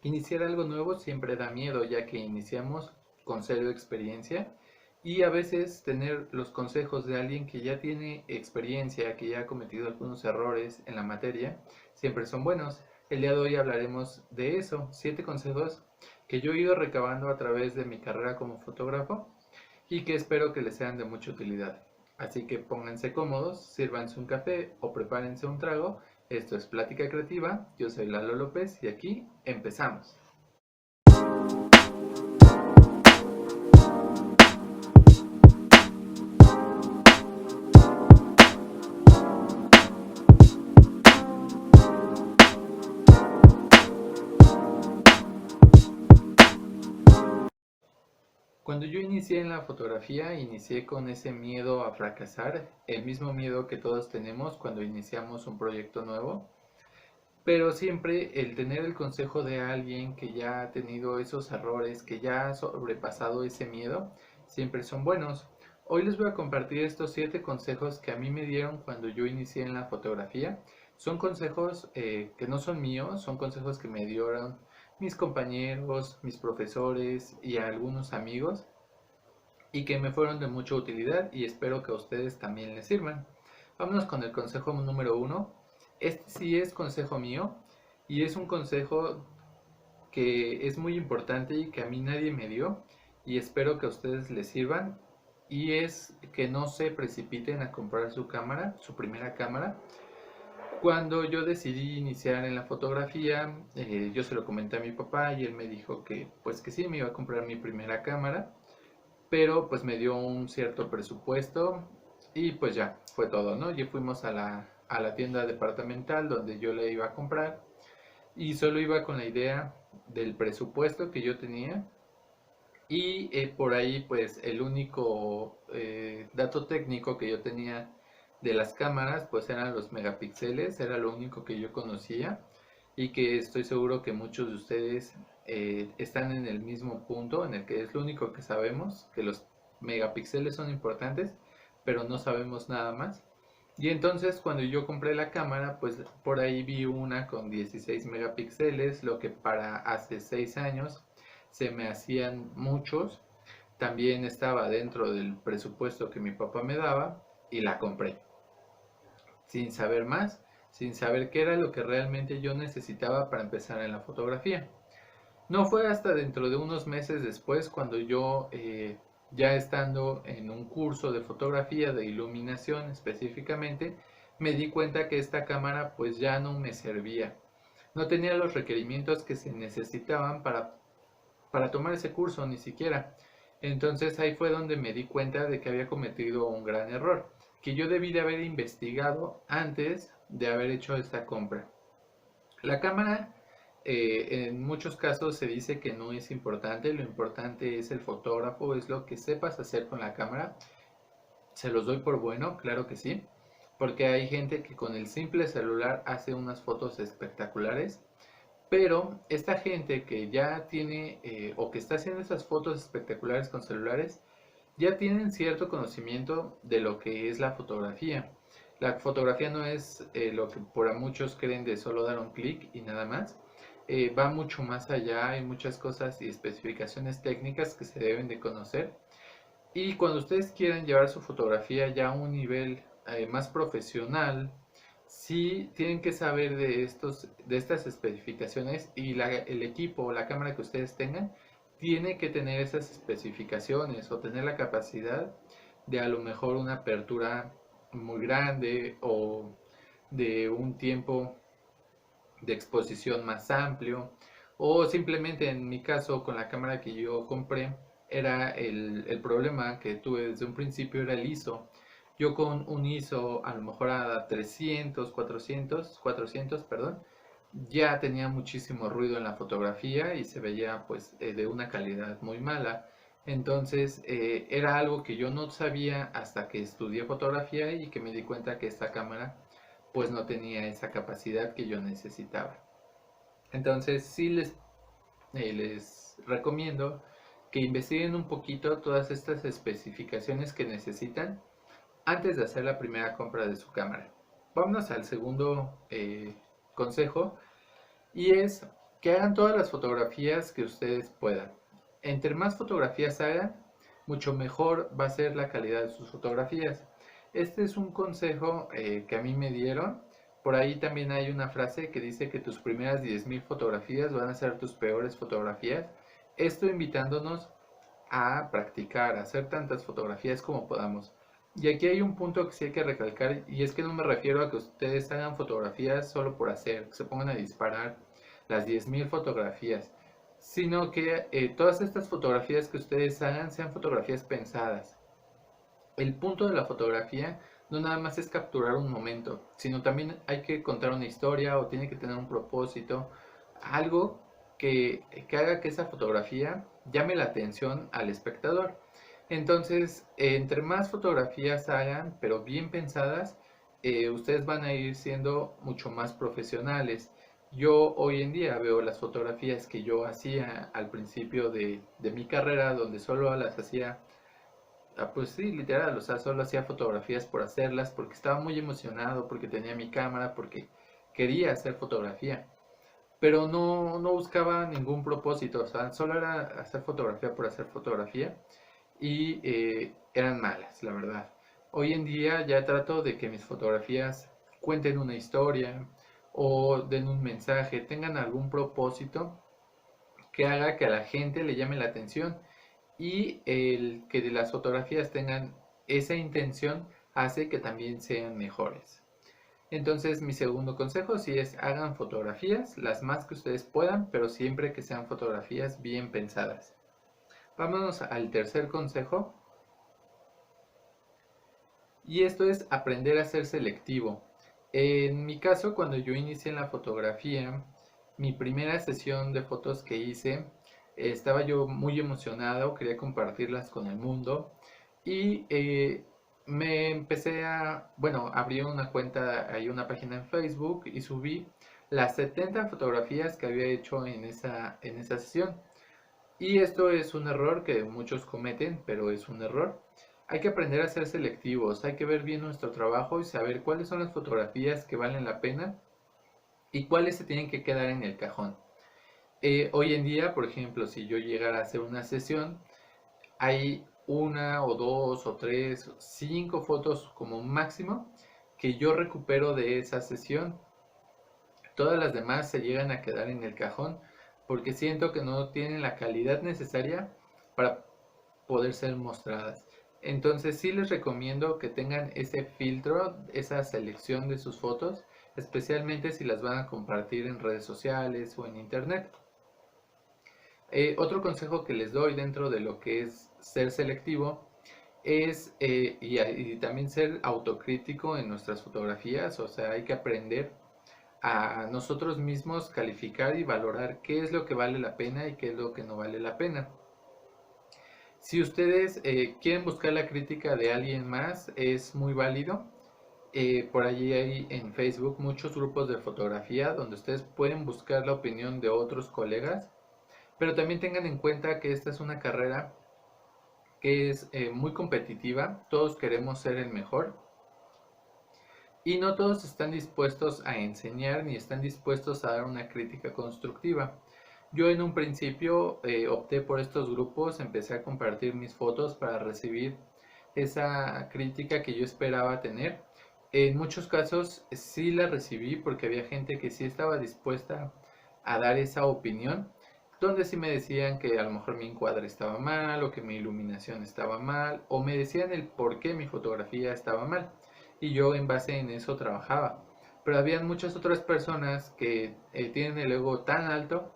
Iniciar algo nuevo siempre da miedo, ya que iniciamos con cero experiencia y a veces tener los consejos de alguien que ya tiene experiencia, que ya ha cometido algunos errores en la materia, siempre son buenos. El día de hoy hablaremos de eso, 7 consejos que yo he ido recabando a través de mi carrera como fotógrafo y que espero que les sean de mucha utilidad. Así que pónganse cómodos, sírvanse un café o prepárense un trago. Esto es Plática Creativa, yo soy Lalo López y aquí empezamos. Cuando yo inicié en la fotografía, inicié con ese miedo a fracasar, el mismo miedo que todos tenemos cuando iniciamos un proyecto nuevo, pero siempre el tener el consejo de alguien que ya ha tenido esos errores, que ya ha sobrepasado ese miedo, siempre son buenos. Hoy les voy a compartir estos 7 consejos que a mí me dieron cuando yo inicié en la fotografía. Son consejos que no son míos, son consejos que me dieron mis compañeros, mis profesores y algunos amigos y que me fueron de mucha utilidad y espero que a ustedes también les sirvan. Vámonos con el consejo número 1. Este sí es consejo mío y es un consejo que es muy importante y que a mí nadie me dio y espero que a ustedes les sirvan, y es que no se precipiten a comprar su cámara, su primera cámara. Cuando yo decidí iniciar en la fotografía, yo se lo comenté a mi papá y él me dijo que pues que sí, me iba a comprar mi primera cámara, pero pues me dio un cierto presupuesto y pues ya, fue todo, ¿no? Y fuimos a la tienda departamental donde yo le iba a comprar y solo iba con la idea del presupuesto que yo tenía y por ahí pues el único dato técnico que yo tenía de las cámaras pues eran los megapíxeles, era lo único que yo conocía y que estoy seguro que muchos de ustedes están en el mismo punto en el que es lo único que sabemos, que los megapíxeles son importantes, pero no sabemos nada más. Y entonces cuando yo compré la cámara, pues por ahí vi una con 16 megapíxeles, lo que para hace 6 años se me hacían muchos. También estaba dentro del presupuesto que mi papá me daba y la compré sin saber más, sin saber qué era lo que realmente yo necesitaba para empezar en la fotografía. No fue hasta dentro de unos meses después cuando yo, ya estando en un curso de fotografía, de iluminación específicamente, me di cuenta que esta cámara pues ya no me servía. No tenía los requerimientos que se necesitaban para tomar ese curso, ni siquiera. Entonces ahí fue donde me di cuenta de que había cometido un gran error, que yo debí de haber investigado antes de haber hecho esta compra. La cámara, en muchos casos se dice que no es importante, lo importante es el fotógrafo, es lo que sepas hacer con la cámara. Se los doy por bueno, claro que sí, porque hay gente que con el simple celular hace unas fotos espectaculares, pero esta gente que ya tiene o que está haciendo esas fotos espectaculares con celulares, ya tienen cierto conocimiento de lo que es la fotografía. La fotografía no es lo que por muchos creen de solo dar un clic y nada más. Va mucho más allá, hay muchas cosas y especificaciones técnicas que se deben de conocer. Y cuando ustedes quieran llevar su fotografía ya a un nivel más profesional, sí tienen que saber de estas especificaciones, y el equipo o la cámara que ustedes tengan tiene que tener esas especificaciones o tener la capacidad de a lo mejor una apertura muy grande o de un tiempo de exposición más amplio, o simplemente en mi caso con la cámara que yo compré era el problema que tuve desde un principio era el ISO. Yo con un ISO a lo mejor a 300 400 perdón, ya tenía muchísimo ruido en la fotografía y se veía pues de una calidad muy mala. Entonces era algo que yo no sabía hasta que estudié fotografía y que me di cuenta que esta cámara pues no tenía esa capacidad que yo necesitaba. Entonces sí les recomiendo que investiguen un poquito todas estas especificaciones que necesitan antes de hacer la primera compra de su cámara. Vámonos al segundo consejo, y es que hagan todas las fotografías que ustedes puedan. Entre más fotografías hagan, mucho mejor va a ser la calidad de sus fotografías. Este es un consejo que a mí me dieron. Por ahí también hay una frase que dice que tus primeras 10.000 fotografías van a ser tus peores fotografías. Esto invitándonos a practicar, a hacer tantas fotografías como podamos. Y aquí hay un punto que sí hay que recalcar, y es que no me refiero a que ustedes hagan fotografías solo por hacer, que se pongan a disparar las 10.000 fotografías, sino que todas estas fotografías que ustedes hagan sean fotografías pensadas. El punto de la fotografía no nada más es capturar un momento, sino también hay que contar una historia o tiene que tener un propósito, algo que haga que esa fotografía llame la atención al espectador. Entonces, entre más fotografías hagan, pero bien pensadas, ustedes van a ir siendo mucho más profesionales. Yo hoy en día veo las fotografías que yo hacía al principio de mi carrera, donde solo las hacía, pues sí, literal, o sea, solo hacía fotografías por hacerlas, porque estaba muy emocionado, porque tenía mi cámara, porque quería hacer fotografía, pero no buscaba ningún propósito, o sea, solo era hacer fotografía por hacer fotografía y eran malas, la verdad. Hoy en día ya trato de que mis fotografías cuenten una historia o den un mensaje, tengan algún propósito que haga que a la gente le llame la atención, y el que de las fotografías tengan esa intención hace que también sean mejores. Entonces mi segundo consejo sí es hagan fotografías, las más que ustedes puedan, pero siempre que sean fotografías bien pensadas. Vámonos al tercer consejo, y esto es aprender a ser selectivo. En mi caso, cuando yo inicié en la fotografía, mi primera sesión de fotos que hice, estaba yo muy emocionado, quería compartirlas con el mundo y me empecé bueno, abrí una cuenta, hay una página en Facebook y subí las 70 fotografías que había hecho en esa sesión. Y esto es un error que muchos cometen, pero es un error. Hay que aprender a ser selectivos, hay que ver bien nuestro trabajo y saber cuáles son las fotografías que valen la pena y cuáles se tienen que quedar en el cajón. Hoy en día, por ejemplo, si yo llegara a hacer una sesión, hay una o dos o tres, o cinco fotos como máximo que yo recupero de esa sesión. Todas las demás se llegan a quedar en el cajón porque siento que no tienen la calidad necesaria para poder ser mostradas. Entonces sí les recomiendo que tengan ese filtro, esa selección de sus fotos, especialmente si las van a compartir en redes sociales o en internet. Otro consejo que les doy dentro de lo que es ser selectivo es y también ser autocrítico en nuestras fotografías, o sea, hay que aprender a nosotros mismos calificar y valorar qué es lo que vale la pena y qué es lo que no vale la pena. Si ustedes quieren buscar la crítica de alguien más, es muy válido. Por allí hay en Facebook muchos grupos de fotografía donde ustedes pueden buscar la opinión de otros colegas, pero también tengan en cuenta que esta es una carrera que es muy competitiva, todos queremos ser el mejor y no todos están dispuestos a enseñar ni están dispuestos a dar una crítica constructiva. Yo en un principio opté por estos grupos, empecé a compartir mis fotos para recibir esa crítica que yo esperaba tener. En muchos casos sí la recibí porque había gente que sí estaba dispuesta a dar esa opinión, donde sí me decían que a lo mejor mi encuadre estaba mal o que mi iluminación estaba mal, o me decían el por qué mi fotografía estaba mal y yo en base en eso trabajaba. Pero habían muchas otras personas que tienen el ego tan alto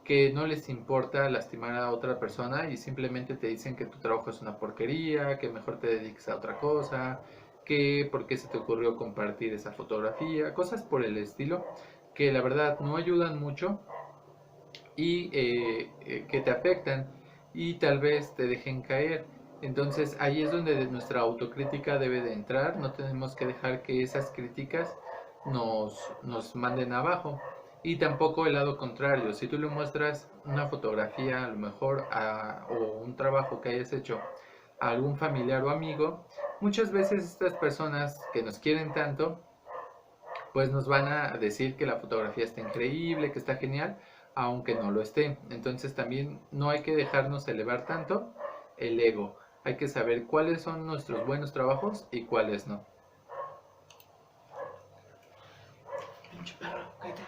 que no les importa lastimar a otra persona y simplemente te dicen que tu trabajo es una porquería, que mejor te dediques a otra cosa, que por qué se te ocurrió compartir esa fotografía, cosas por el estilo que la verdad no ayudan mucho y que te afectan y tal vez te dejen caer. Entonces ahí es donde nuestra autocrítica debe de entrar, no tenemos que dejar que esas críticas nos manden abajo. Y tampoco el lado contrario, si tú le muestras una fotografía a lo mejor o un trabajo que hayas hecho a algún familiar o amigo, muchas veces estas personas que nos quieren tanto, pues nos van a decir que la fotografía está increíble, que está genial, aunque no lo esté. Entonces también no hay que dejarnos elevar tanto el ego. Hay que saber cuáles son nuestros buenos trabajos y cuáles no. Pinche perro, cállate.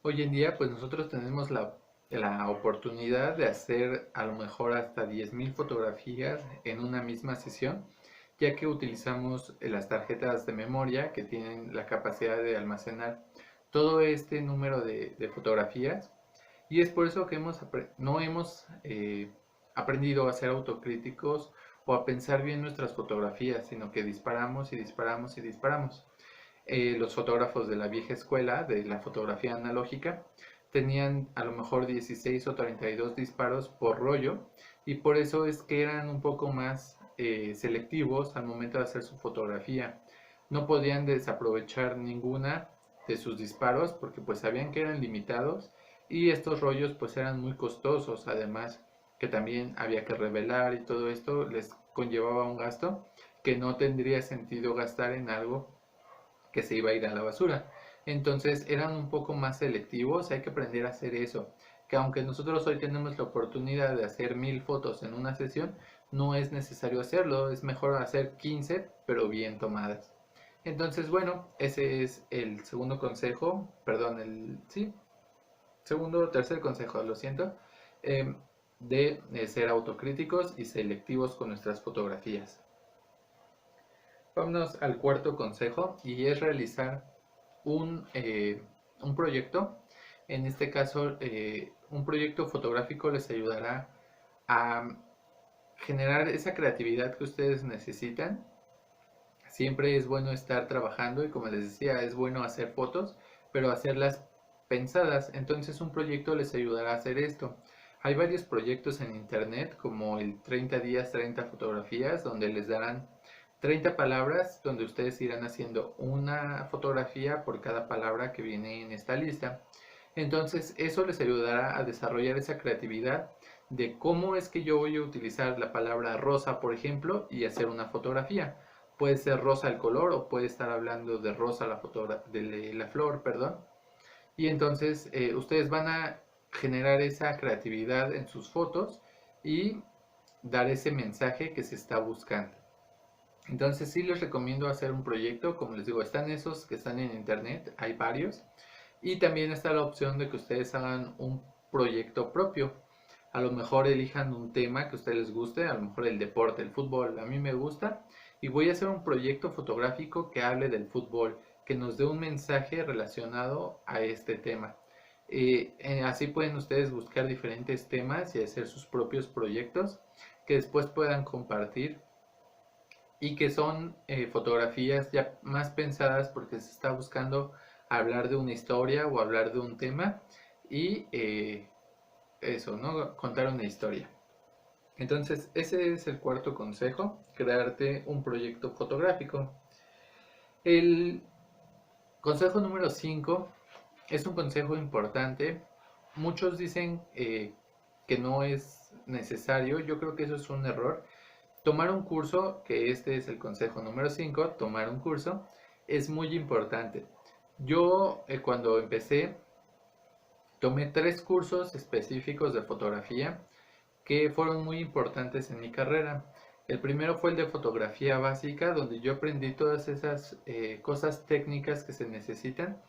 Hoy en día, pues nosotros tenemos la oportunidad de hacer a lo mejor hasta 10.000 fotografías en una misma sesión, ya que utilizamos las tarjetas de memoria que tienen la capacidad de almacenar todo este número de fotografías. Y es por eso que no hemos aprendido a ser autocríticos o a pensar bien nuestras fotografías, sino que disparamos y disparamos y disparamos. Los fotógrafos de la vieja escuela, de la fotografía analógica, tenían a lo mejor 16 o 32 disparos por rollo, y por eso es que eran un poco más selectivos al momento de hacer su fotografía. No podían desaprovechar ninguna de sus disparos porque pues sabían que eran limitados, y estos rollos pues eran muy costosos, además que también había que revelar, y todo esto les conllevaba un gasto que no tendría sentido gastar en algo que se iba a ir a la basura. Entonces eran un poco más selectivos. Hay que aprender a hacer eso, que aunque nosotros hoy tenemos la oportunidad de hacer 1000 fotos en una sesión, no es necesario hacerlo, es mejor hacer 15 pero bien tomadas. Entonces, bueno, ese es el segundo consejo, perdón, sí, segundo o tercer consejo, lo siento, eh, de ser autocríticos y selectivos con nuestras fotografías. Vámonos al cuarto consejo, y es realizar un proyecto. En este caso, un proyecto fotográfico les ayudará a generar esa creatividad que ustedes necesitan. Siempre es bueno estar trabajando, y como les decía, es bueno hacer fotos, pero hacerlas pensadas. Entonces un proyecto les ayudará a hacer esto. Hay varios proyectos en internet, como el 30 días, 30 fotografías, donde les darán 30 palabras, donde ustedes irán haciendo una fotografía por cada palabra que viene en esta lista. Entonces eso les ayudará a desarrollar esa creatividad de cómo es que yo voy a utilizar la palabra rosa, por ejemplo, y hacer una fotografía. Puede ser rosa el color, o puede estar hablando de rosa de la flor, perdón. Y entonces ustedes van a generar esa creatividad en sus fotos y dar ese mensaje que se está buscando. Entonces sí les recomiendo hacer un proyecto. Como les digo, están esos que están en internet, hay varios. Y también está la opción de que ustedes hagan un proyecto propio. A lo mejor elijan un tema que a ustedes les guste, a lo mejor el deporte, el fútbol, a mí me gusta, y voy a hacer un proyecto fotográfico que hable del fútbol, que nos dé un mensaje relacionado a este tema. Así pueden ustedes buscar diferentes temas y hacer sus propios proyectos que después puedan compartir, y que son fotografías ya más pensadas porque se está buscando hablar de una historia o hablar de un tema, y eso, ¿no? Contar una historia. Entonces, ese es el cuarto consejo, crearte un proyecto fotográfico. El consejo número 5 es un consejo importante. Muchos dicen que no es necesario. Yo creo que eso es un error. Tomar un curso, que este es el consejo número 5, tomar un curso es muy importante. Yo cuando empecé tomé 3 cursos específicos de fotografía que fueron muy importantes en mi carrera. El primero fue el de fotografía básica, donde yo aprendí todas esas cosas técnicas que se necesitan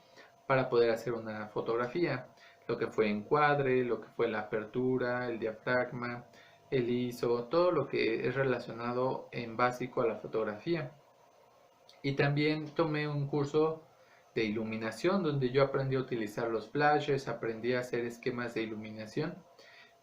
para poder hacer una fotografía. Lo que fue encuadre, lo que fue la apertura, el diafragma, el ISO, todo lo que es relacionado en básico a la fotografía. Y también tomé un curso de iluminación, donde yo aprendí a utilizar los flashes, aprendí a hacer esquemas de iluminación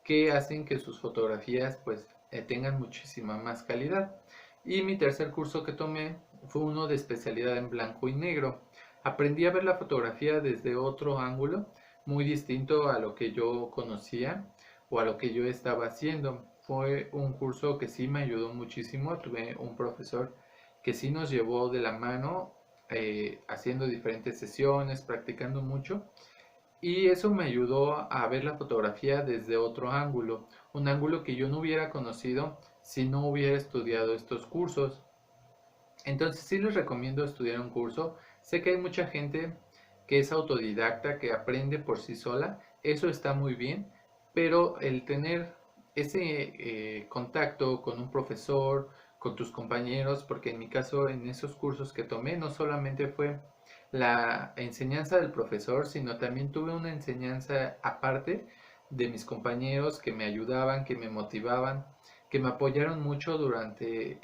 que hacen que sus fotografías pues tengan muchísima más calidad. Y mi tercer curso que tomé fue uno de especialidad en blanco y negro. Aprendí a ver la fotografía desde otro ángulo, muy distinto a lo que yo conocía o a lo que yo estaba haciendo. Fue un curso que sí me ayudó muchísimo. Tuve un profesor que sí nos llevó de la mano, haciendo diferentes sesiones, practicando mucho. Y eso me ayudó a ver la fotografía desde otro ángulo, un ángulo que yo no hubiera conocido si no hubiera estudiado estos cursos. Entonces sí les recomiendo estudiar un curso. Sé que hay mucha gente que es autodidacta, que aprende por sí sola. Eso está muy bien, pero el tener ese contacto con un profesor, con tus compañeros, porque en mi caso en esos cursos que tomé no solamente fue la enseñanza del profesor, sino también tuve una enseñanza aparte de mis compañeros que me ayudaban, que me motivaban, que me apoyaron mucho durante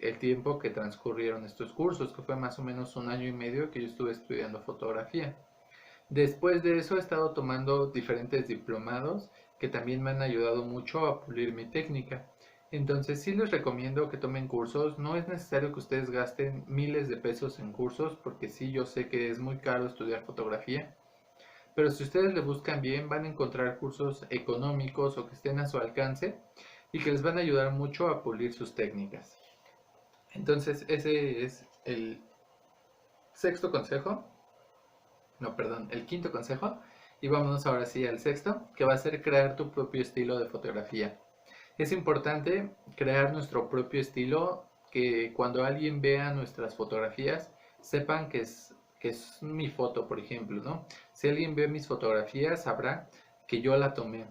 el tiempo que transcurrieron estos cursos, que fue más o menos un año y medio que yo estuve estudiando fotografía. Después de eso he estado tomando diferentes diplomados que también me han ayudado mucho a pulir mi técnica. Entonces sí les recomiendo que tomen cursos. No es necesario que ustedes gasten miles de pesos en cursos, porque sí, yo sé que es muy caro estudiar fotografía. Pero si ustedes le buscan bien, van a encontrar cursos económicos o que estén a su alcance y que les van a ayudar mucho a pulir sus técnicas. Entonces, ese es el sexto consejo. No, perdón, el quinto consejo. Y vámonos ahora sí al sexto, que va a ser crear tu propio estilo de fotografía. Es importante crear nuestro propio estilo, que cuando alguien vea nuestras fotografías, sepan que es mi foto, por ejemplo, ¿no? Si alguien ve mis fotografías, sabrá que yo la tomé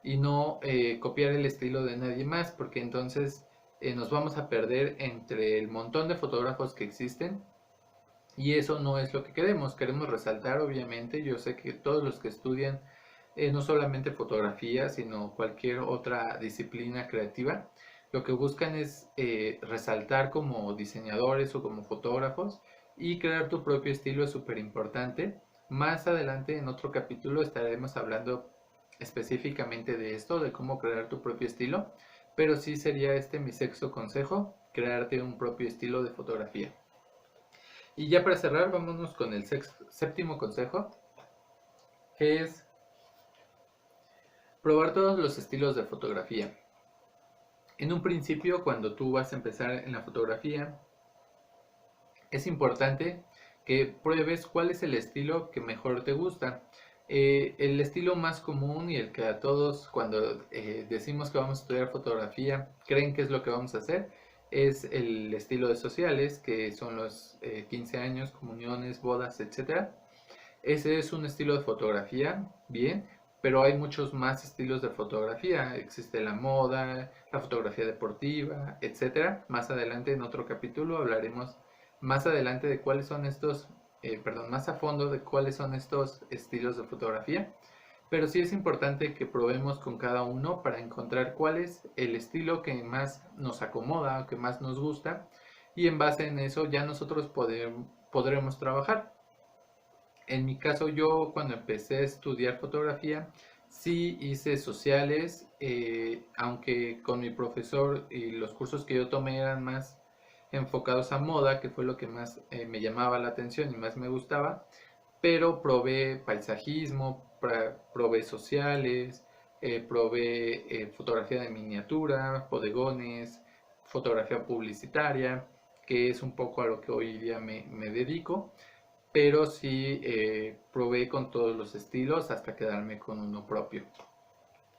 y no copiar el estilo de nadie más, porque entonces nos vamos a perder entre el montón de fotógrafos que existen y eso no es lo que queremos. Queremos resaltar, obviamente. Yo sé que todos los que estudian no solamente fotografía, sino cualquier otra disciplina creativa, lo que buscan es resaltar como diseñadores o como fotógrafos, y crear tu propio estilo es súper importante. Más adelante en otro capítulo estaremos hablando específicamente de esto, de cómo crear tu propio estilo, pero sí sería este mi sexto consejo: crearte un propio estilo de fotografía. Y ya para cerrar, vámonos con el séptimo consejo, que es probar todos los estilos de fotografía. En un principio, cuando tú vas a empezar en la fotografía, es importante que pruebes cuál es el estilo que mejor te gusta. El estilo más común y el que a todos, cuando decimos que vamos a estudiar fotografía, creen que es lo que vamos a hacer, es el estilo de sociales, que son los 15 años, comuniones, bodas, etcétera. Ese es un estilo de fotografía, bien, pero hay muchos más estilos de fotografía. Existe la moda, la fotografía deportiva, etcétera. Más adelante en otro capítulo hablaremos más adelante de cuáles son estos, perdón, más a fondo de cuáles son estos estilos de fotografía. Pero sí es importante que probemos con cada uno para encontrar cuál es el estilo que más nos acomoda o que más nos gusta, y en base en eso ya nosotros podremos trabajar. En mi caso, yo cuando empecé a estudiar fotografía, sí hice sociales, aunque con mi profesor y los cursos que yo tomé eran más enfocados a moda, que fue lo que más me llamaba la atención y más me gustaba, pero probé paisajismo, probé sociales, probé fotografía de miniatura, bodegones, fotografía publicitaria, que es un poco a lo que hoy día me dedico, pero sí probé con todos los estilos hasta quedarme con uno propio.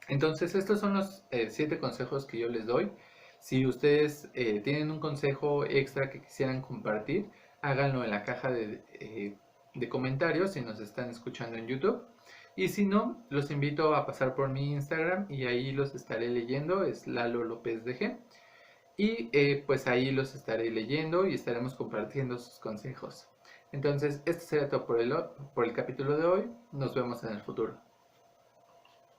Entonces, estos son los 7 consejos que yo les doy. Si ustedes tienen un consejo extra que quisieran compartir, háganlo en la caja de comentarios si nos están escuchando en YouTube. Y si no, los invito a pasar por mi Instagram y ahí los estaré leyendo, es Lalo López DG. Y pues ahí los estaré leyendo y estaremos compartiendo sus consejos. Entonces, esto será todo por el capítulo de hoy. Nos vemos en el futuro.